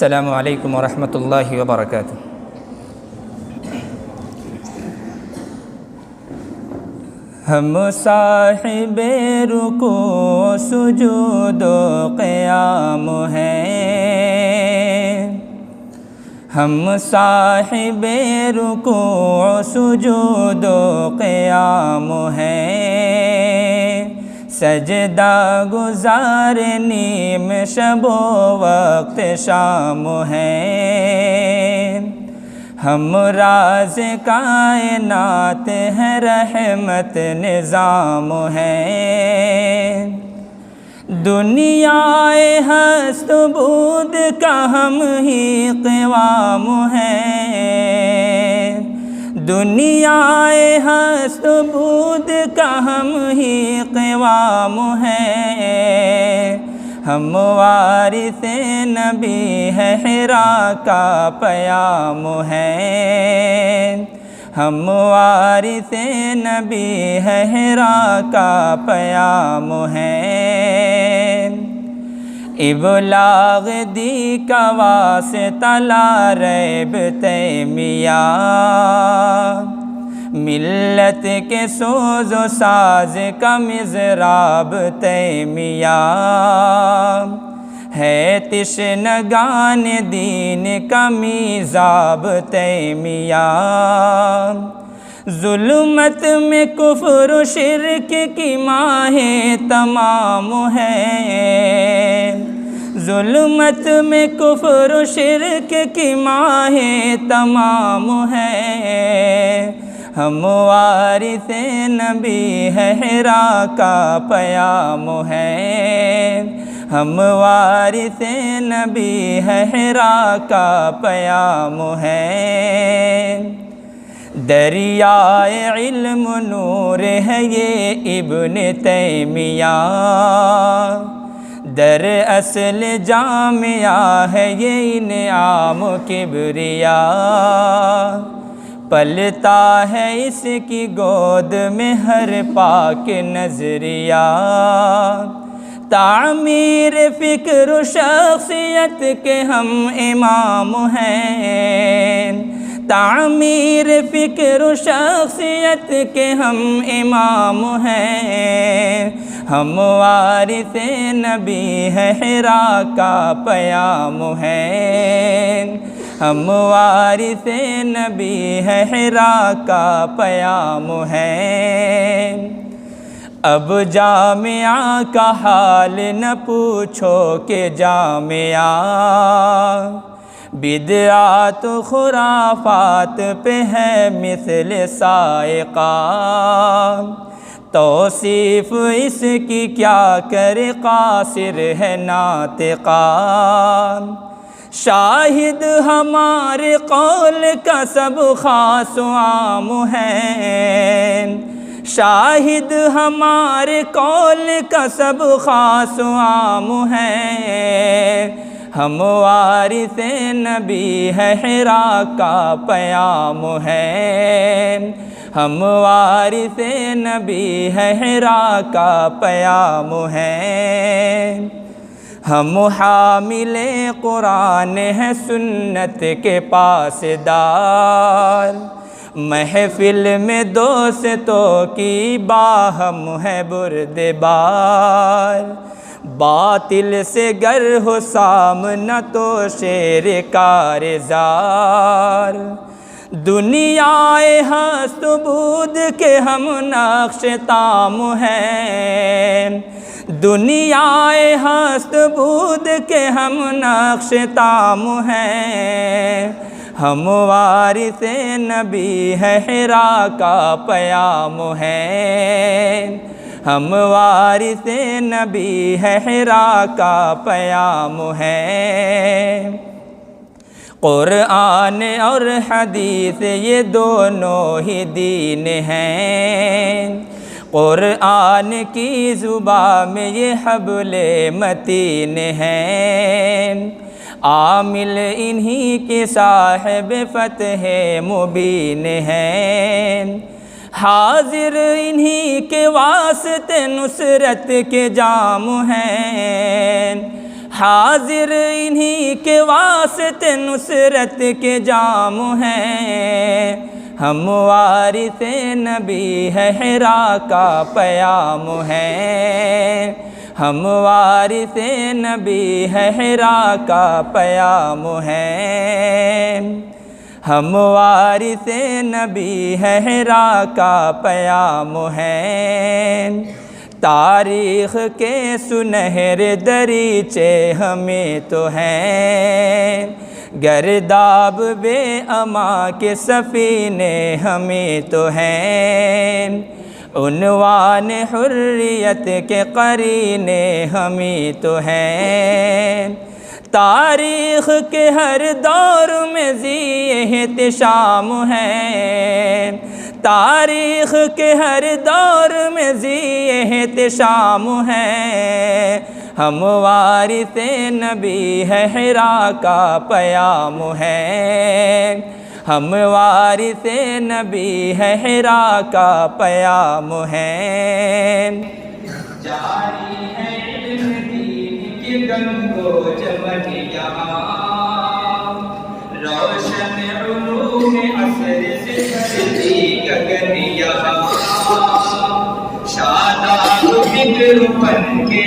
السلام علیکم ورحمۃ اللہ وبرکاتہ۔ ہم صاحب رکوع سجود و قیام ہیں، ہم صاحب رکوع سجود و قیام ہیں، سجدہ گزار نیم شب و وقت شام ہیں، ہم راز کائنات ہیں، رحمت نظام ہیں، دنیا ہست بود کا ہم ہی قوام ہیں، دنیا ہست بود کا ہم ہی قوام ہیں، ہم وارث نبی ہے، حرا کا پیام ہیں، ہم وارث نبی ہے، حرا کا پیام ہیں، ابلاغ دی کا واسطہ لا ریب تیمیہ، ملت کے سوز و ساز کا مضراب تیمیہ، ہے تشنگان دین کا میزاب تیمیہ، ظلمت میں کفر و شرک کی ماہ تمام ہے، ظلمت میں کفر و شرک کی ماہ تمام ہے، ہم وارث نبی ہے، حرا کا پیام ہے، ہم وارث نبی ہے، حرا کا پیام ہے، دریائے علم نور ہے یہ ابن تیمیہ، در اصل جامعہ ہے یہ انعام کبریا، پلتا ہے اس کی گود میں ہر پاک نظریہ، تعمیر فکر و شخصیت کے ہم امام ہیں، تعمیر فکر و شخصیت کے ہم امام ہیں، ہم وارث نبی ہے، حرا کا پیام ہے، ہم وارث نبی ہے، حرا کا پیام ہے، اب جامعہ کا حال نہ پوچھو کہ جامعہ بدعات و خرافات پہ ہے مثل سائقہ، توصیف اس کی کیا کرے قاصر ہے ناطقہ، شاہد ہمارے قول کا سب خاص و عام ہے، شاہد ہمارے قول کا سب خاص و عام ہے، ہم وارث نبی ہے، حرا کا پیام ہے، ہم وارث نبی ہے، حرا کا پیام ہے، ہم حامل قرآن ہیں، سنت کے پاسدار، محفل میں دوستوں کی باہم ہے بردبار، باطل سے گر ہو سامنا تو شیر کارزار، دنیا ہست بود کے ہم نقش تام ہیں، دنیا ہست بود کے ہم نقش تام ہیں، ہم وارث نبی ہے، حرا کا پیام ہے، ہم وارث نبی ہے، حرا کا پیام ہے، قرآن اور حدیث یہ دونوں ہی دین ہیں، قرآن کی زبان میں یہ حبل متین ہیں، عامل انہی کے صاحب فتح مبین ہیں، حاضر انہی کے واسطے نصرت کے جام ہیں، حاضر انہی کے واسطے نصرت کے جام ہیں، ہم وارث نبی ہے حرا کا پیام ہے، ہم وارث نبی ہے حرا کا پیام ہے، ہم وارث نبی ہے حرا کا پیام ہے، تاریخ کے سنہرے دریچے ہمیں تو ہیں، گرداب بے اما کے سفینے ہمیں تو ہیں، عنوان حریت کے قرینے ہمیں تو ہیں، تاریخ کے ہر دور میں ذی احتشام ہے، تاریخ کے ہر دور میں ذی احتشام ہے، ہم وارث نبی ہے حرا کا پیام ہے، ہم وارث نبی ہے حرا کا پیام ہے، جاری ہے علم دین کی گنگو چمن یہاں، روشن علوم عصر سے بھرتی گگن یہاں، شاداب فکر پن کے